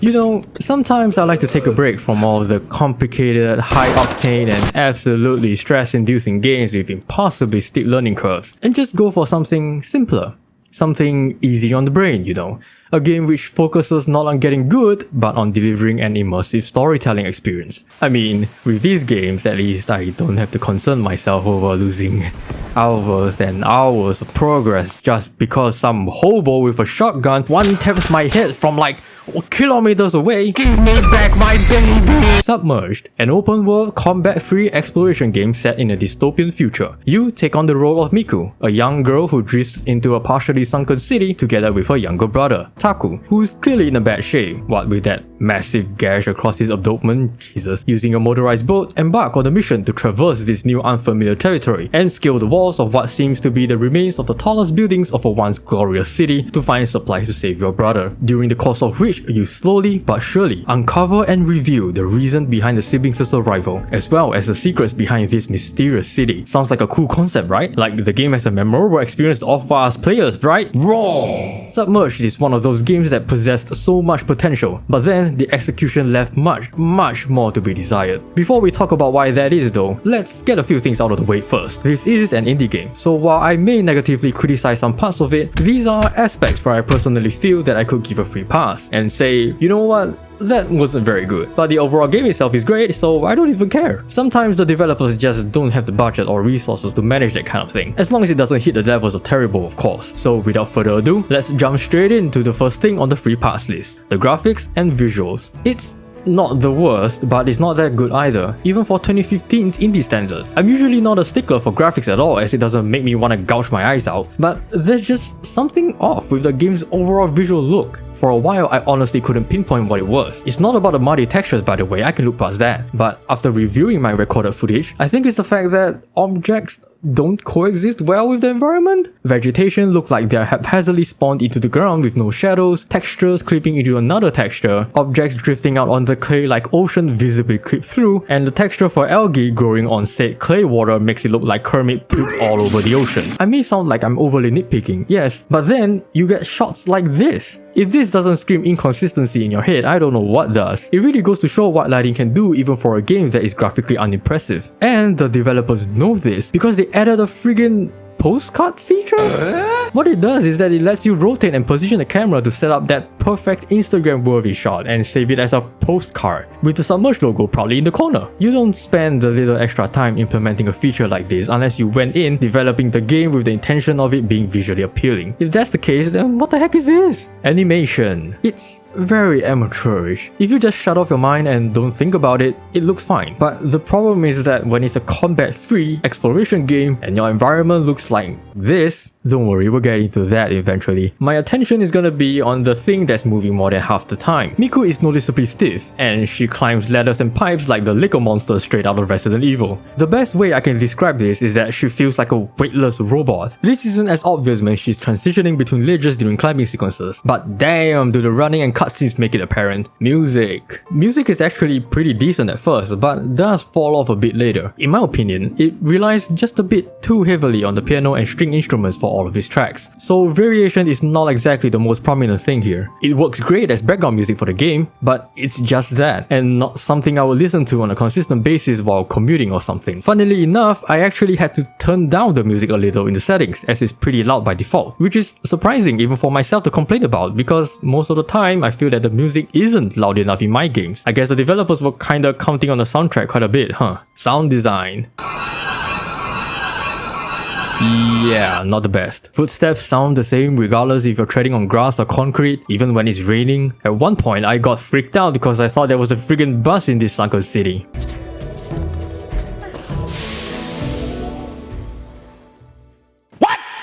You know, sometimes I like to take a break from all of the complicated, high-octane and absolutely stress-inducing games with impossibly steep learning curves and just go for something simpler. Something easy on the brain, you know. A game which focuses not on getting good, but on delivering an immersive storytelling experience. I mean, with these games, at least I don't have to concern myself over losing hours and hours of progress just because some hobo with a shotgun one-taps my head from like kilometers away. Give me back my baby! Submerged, an open-world, combat-free exploration game set in a dystopian future. You take on the role of Miku, a young girl who drifts into a partially sunken city together with her younger brother, Taku, who's clearly in a bad shape, what with that massive gash across his abdomen, Jesus. Using a motorized boat, embark on a mission to traverse this new unfamiliar territory and scale the walls of what seems to be the remains of the tallest buildings of a once glorious city to find supplies to save your brother. During the course of which, you slowly but surely uncover and reveal the reason behind the siblings' arrival, as well as the secrets behind this mysterious city. Sounds like a cool concept, right? Like the game has a memorable experience to offer us players, right? Wrong! Submerged is one of those games that possessed so much potential, but then the execution left much more to be desired. Before we talk about why that is though, let's get a few things out of the way first. This is an indie game, so while I may negatively criticize some parts of it, these are aspects where I personally feel that I could give a free pass and say, you know what, that wasn't very good. But the overall game itself is great, so I don't even care. Sometimes the developers just don't have the budget or resources to manage that kind of thing, as long as it doesn't hit the levels of terrible, of course. So without further ado, let's jump straight into the first thing on the free pass list, the graphics and visuals. It's not the worst, but it's not that good either, even for 2015's indie standards. I'm usually not a stickler for graphics at all, as it doesn't make me want to gouge my eyes out, but there's just something off with the game's overall visual look. For a while, I honestly couldn't pinpoint what it was. It's not about the muddy textures, by the way, I can look past that. But after reviewing my recorded footage, I think it's the fact that objects don't coexist well with the environment. Vegetation looks like they're haphazardly spawned into the ground with no shadows, textures clipping into another texture, objects drifting out on the clay like ocean visibly clipped through, and the texture for algae growing on said clay water makes it look like Kermit pooped all over the ocean. I may sound like I'm overly nitpicking, yes, but then you get shots like this. If this doesn't scream inconsistency in your head, I don't know what does. It really goes to show what lighting can do even for a game that is graphically unimpressive. And the developers know this because they added a friggin' postcard feature? What it does is that it lets you rotate and position the camera to set up that perfect Instagram-worthy shot and save it as a postcard, with the Submerged logo proudly in the corner. You don't spend a little extra time implementing a feature like this unless you went in developing the game with the intention of it being visually appealing. If that's the case, then what the heck is this? Animation. It's very amateurish. If you just shut off your mind and don't think about it, it looks fine. But the problem is that when it's a combat-free exploration game and your environment looks like this, don't worry, we'll get into that eventually. My attention is gonna be on the thing that's moving more than half the time. Miku is noticeably stiff, and she climbs ladders and pipes like the Lego monster straight out of Resident Evil. The best way I can describe this is that she feels like a weightless robot. This isn't as obvious when she's transitioning between ledges during climbing sequences, but damn do the running and cutscenes make it apparent. Music is actually pretty decent at first, but does fall off a bit later. In my opinion, it relies just a bit too heavily on the piano and string instruments for all of its tracks, so variation is not exactly the most prominent thing here. It works great as background music for the game, but it's just that, and not something I would listen to on a consistent basis while commuting or something. Funnily enough, I actually had to turn down the music a little in the settings, as it's pretty loud by default, which is surprising even for myself to complain about, because most of the time I feel that the music isn't loud enough in my games. I guess the developers were kinda counting on the soundtrack quite a bit, huh? Sound design. Yeah, not the best. Footsteps sound the same regardless if you're treading on grass or concrete, even when it's raining. At one point, I got freaked out because I thought there was a friggin' bus in this sunken city.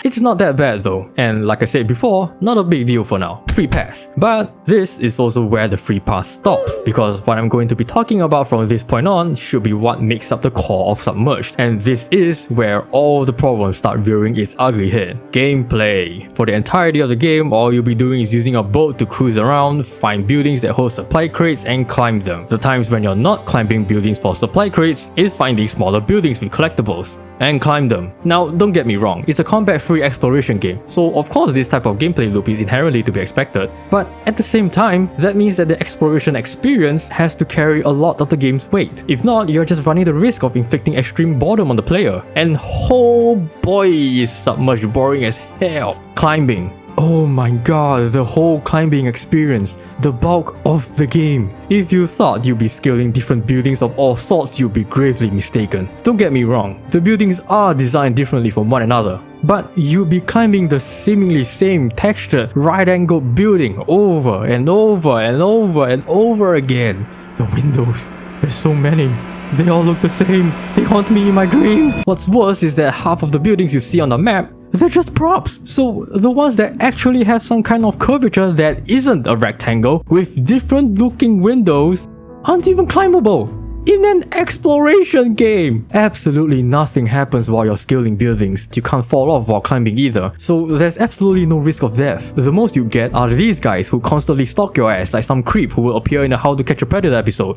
It's not that bad though, and like I said before, not a big deal for now. Free pass. But this is also where the free pass stops, because what I'm going to be talking about from this point on should be what makes up the core of Submerged, and this is where all the problems start rearing its ugly head. Gameplay. For the entirety of the game, all you'll be doing is using a boat to cruise around, find buildings that hold supply crates and climb them. The times when you're not climbing buildings for supply crates is finding smaller buildings with collectibles and climb them. Now, don't get me wrong, it's a combat-free free exploration game, so of course this type of gameplay loop is inherently to be expected. But at the same time, that means that the exploration experience has to carry a lot of the game's weight. If not, you're just running the risk of inflicting extreme boredom on the player. And oh boy, is Submerged boring as hell. Climbing. Oh my god, the whole climbing experience, the bulk of the game. If you thought you'd be scaling different buildings of all sorts, you'd be gravely mistaken. Don't get me wrong, the buildings are designed differently from one another, but you'll be climbing the seemingly same textured right-angled building over and over and over and over again. The windows, there's so many. They all look the same. They haunt me in my dreams. What's worse is that half of the buildings you see on the map, they're just props. So the ones that actually have some kind of curvature that isn't a rectangle with different looking windows aren't even climbable. In an exploration game! Absolutely nothing happens while you're scaling buildings. You can't fall off while climbing either, so there's absolutely no risk of death. The most you get are these guys who constantly stalk your ass like some creep who will appear in a How to Catch a Predator episode.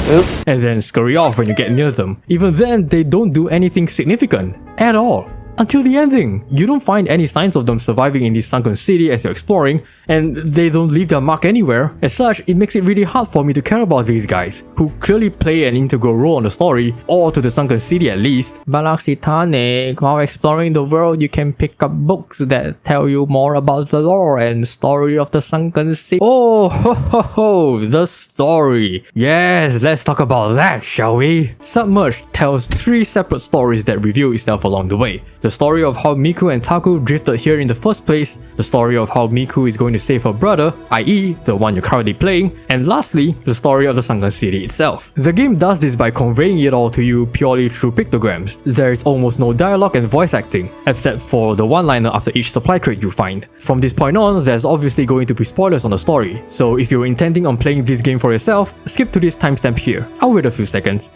Oops. And then scurry off when you get near them. Even then, they don't do anything significant at all. Until the ending, you don't find any signs of them surviving in this sunken city as you're exploring, and they don't leave their mark anywhere. As such, it makes it really hard for me to care about these guys, who clearly play an integral role in the story, or to the sunken city at least. Balaxitane, while exploring the world, you can pick up books that tell you more about the lore and story of the sunken city. Oh, ho ho ho, the story. Yes, let's talk about that, shall we? Submerged tells 3 separate stories that reveal itself along the way. The story of how Miku and Taku drifted here in the first place, the story of how Miku is going to save her brother, i.e. the one you're currently playing, and lastly, the story of the sunken city itself. The game does this by conveying it all to you purely through pictograms. There is almost no dialogue and voice acting, except for the one-liner after each supply crate you find. From this point on, there's obviously going to be spoilers on the story, so if you're intending on playing this game for yourself, skip to this timestamp here. I'll wait a few seconds.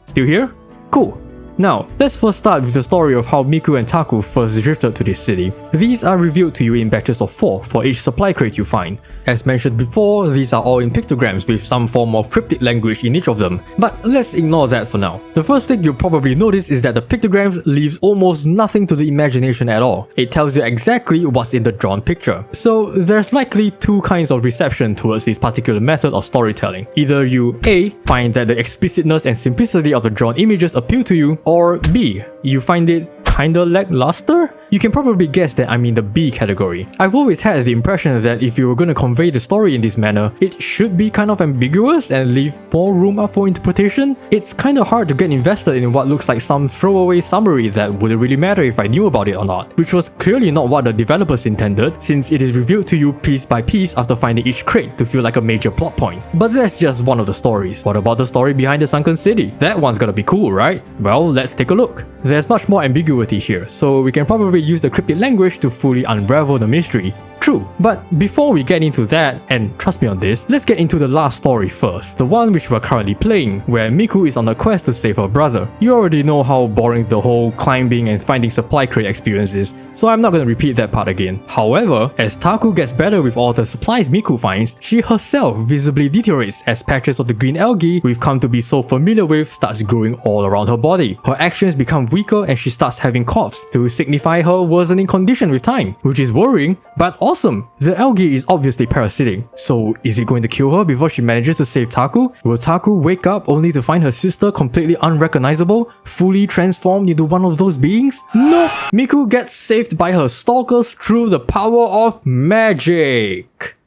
Still here? Cool. Now, let's first start with the story of how Miku and Taku first drifted to this city. These are revealed to you in batches of 4 for each supply crate you find. As mentioned before, these are all in pictograms with some form of cryptic language in each of them, but let's ignore that for now. The first thing you'll probably notice is that the pictograms leaves almost nothing to the imagination at all. It tells you exactly what's in the drawn picture. So there's likely 2 kinds of reception towards this particular method of storytelling. Either you A. find that the explicitness and simplicity of the drawn images appeal to you, or B. you find it kinda lackluster? You can probably guess that I'm in the B category. I've always had the impression that if you were gonna convey the story in this manner, it should be kind of ambiguous and leave more room up for interpretation. It's kinda hard to get invested in what looks like some throwaway summary that wouldn't really matter if I knew about it or not, which was clearly not what the developers intended, since it is revealed to you piece by piece after finding each crate to feel like a major plot point. But that's just one of the stories. What about the story behind the sunken city? That one's gonna be cool, right? Well, let's take a look. There's much more ambiguity here, so we can probably use the cryptic language to fully unravel the mystery. True, but before we get into that, and trust me on this, let's get into the last story first, the one which we're currently playing, where Miku is on a quest to save her brother. You already know how boring the whole climbing and finding supply crate experience is, so I'm not gonna repeat that part again. However, as Taku gets better with all the supplies Miku finds, she herself visibly deteriorates as patches of the green algae we've come to be so familiar with starts growing all around her body. Her actions become weaker and she starts having coughs to signify her worsening condition with time, which is worrying, but awesome. The algae is obviously parasitic, so is it going to kill her before she manages to save Taku? Will Taku wake up only to find her sister completely unrecognizable, fully transformed into one of those beings? Nope! Miku gets saved by her stalkers through the power of magic.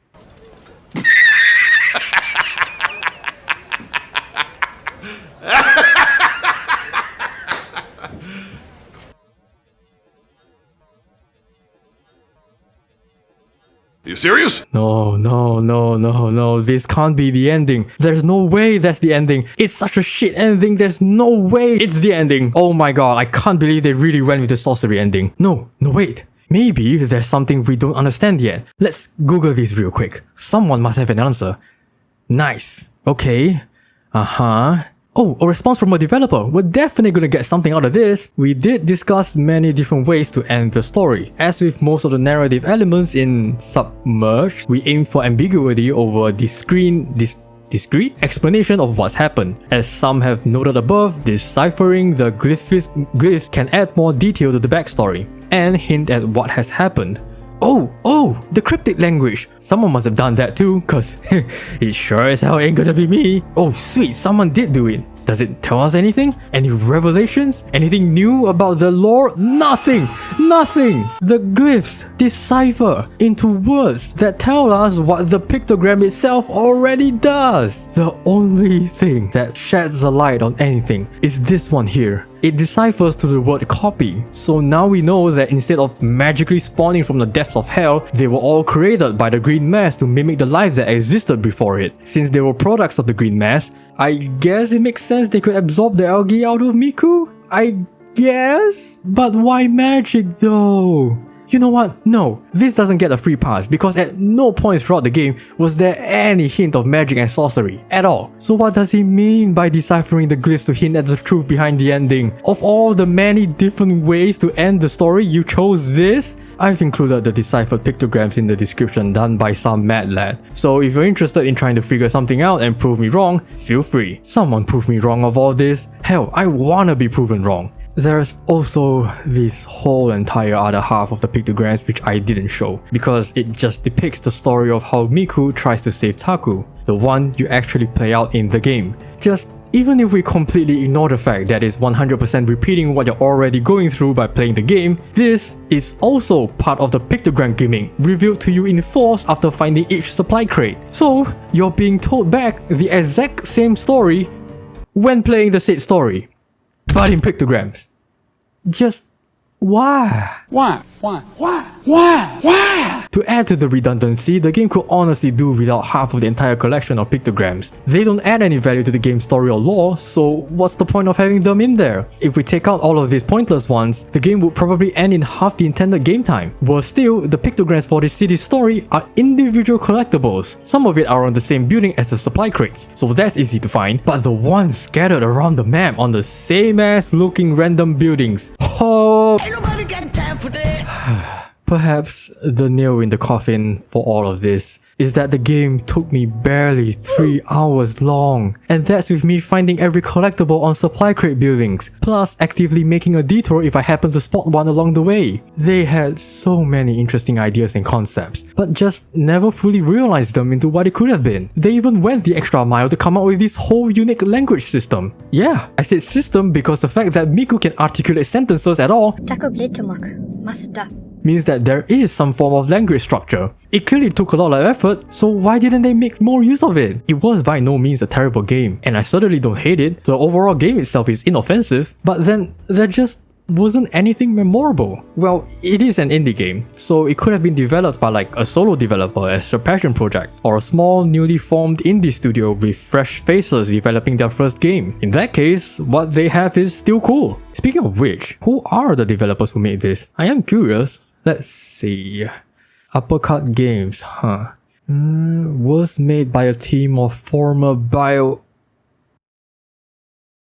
You serious? No, this can't be the ending. There's no way that's the ending. It's such a shit ending, there's no way it's the ending. Oh my god, I can't believe they really went with the sorcery ending. No, wait. Maybe there's something we don't understand yet. Let's Google this real quick. Someone must have an answer. Nice. Okay. Oh, a response from a developer. We're definitely gonna get something out of this. We did discuss many different ways to end the story. As with most of the narrative elements in Submerged, we aimed for ambiguity over discreet explanation of what's happened. As some have noted above, deciphering the glyphs can add more detail to the backstory and hint at what has happened. Oh, the cryptic language. Someone must have done that too, cause it sure as hell ain't gonna be me. Oh sweet, someone did do it. Does it tell us anything? Any revelations? Anything new about the lore? Nothing! The glyphs decipher into words that tell us what the pictogram itself already does. The only thing that sheds a light on anything is this one here. It deciphers to the word copy. So now we know that instead of magically spawning from the depths of hell, they were all created by the green mass to mimic the life that existed before it. Since they were products of the green mass, I guess it makes sense they could absorb the algae out of Miku? I guess? But why magic though? You know what? No, this doesn't get a free pass because at no point throughout the game was there any hint of magic and sorcery at all. So what does he mean by deciphering the glyphs to hint at the truth behind the ending? Of all the many different ways to end the story, you chose this? I've included the deciphered pictograms in the description done by some mad lad. So if you're interested in trying to figure something out and prove me wrong, feel free. Someone prove me wrong of all this. Hell, I wanna be proven wrong. There's also this whole entire other half of the pictograms which I didn't show because it just depicts the story of how Miku tries to save Taku, the one you actually play out in the game. Just even if we completely ignore the fact that it's 100% repeating what you're already going through by playing the game, this is also part of the pictogram gimmick revealed to you in force after finding each supply crate. So you're being told back the exact same story when playing the said story, but in pictograms. Just why? Why? To add to the redundancy, the game could honestly do without half of the entire collection of pictograms. They don't add any value to the game's story or lore, so what's the point of having them in there? If we take out all of these pointless ones, the game would probably end in half the intended game time. Worse still, the pictograms for this city's story are individual collectibles. Some of it are on the same building as the supply crates, so that's easy to find, but the ones scattered around the map on the same ass looking random buildings. Oh, ain't nobody got time for that. Perhaps the nail in the coffin for all of this is that the game took me barely 3 hours long, and that's with me finding every collectible on supply crate buildings, plus actively making a detour if I happen to spot one along the way. They had so many interesting ideas and concepts, but just never fully realized them into what it could have been. They even went the extra mile to come up with this whole unique language system. Yeah, I said system because the fact that Miku can articulate sentences at all means that there is some form of language structure. It clearly took a lot of effort, so why didn't they make more use of it? It was by no means a terrible game, and I certainly don't hate it. The overall game itself is inoffensive, but then there just wasn't anything memorable. Well, it is an indie game, so it could have been developed by like a solo developer as a passion project, or a small newly formed indie studio with fresh faces developing their first game. In that case, what they have is still cool. Speaking of which, who are the developers who made this? I am curious. Let's see. Uppercut Games, was made by a team of former bio...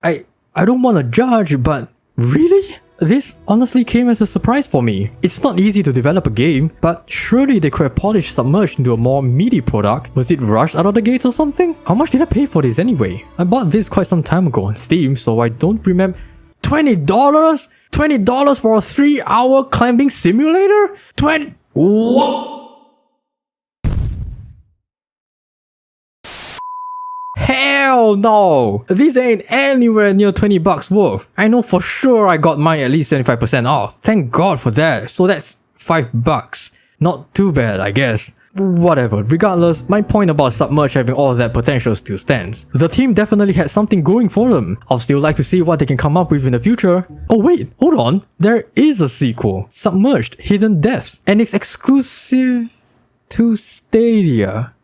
I don't want to judge, but really? This honestly came as a surprise for me. It's not easy to develop a game, but surely they could have polished Submerged into a more meaty product. Was it rushed out of the gate or something? How much did I pay for this anyway? I bought this quite some time ago on Steam, so I don't remember... $20? $20 for a 3-hour climbing simulator? What? Hell no! These ain't anywhere near 20 bucks worth. I know for sure I got mine at least 75% off. Thank God for that. So that's $5. Not too bad, I guess. Whatever, regardless, my point about Submerged having all of that potential still stands. The team definitely had something going for them. I'll still like to see what they can come up with in the future. Oh wait, hold on. There is a sequel, Submerged Hidden Depths, and it's exclusive to Stadia.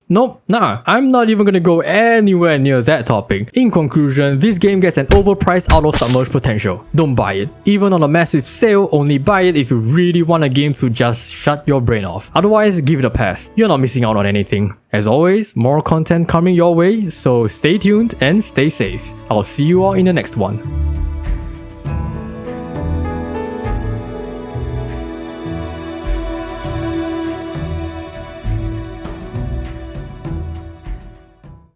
Nope, nah, I'm not even gonna go anywhere near that topic. In conclusion, this game gets an overpriced out of Submerged potential. Don't buy it. Even on a massive sale, only buy it if you really want a game to just shut your brain off. Otherwise, give it a pass. You're not missing out on anything. As always, more content coming your way, so stay tuned and stay safe. I'll see you all in the next one.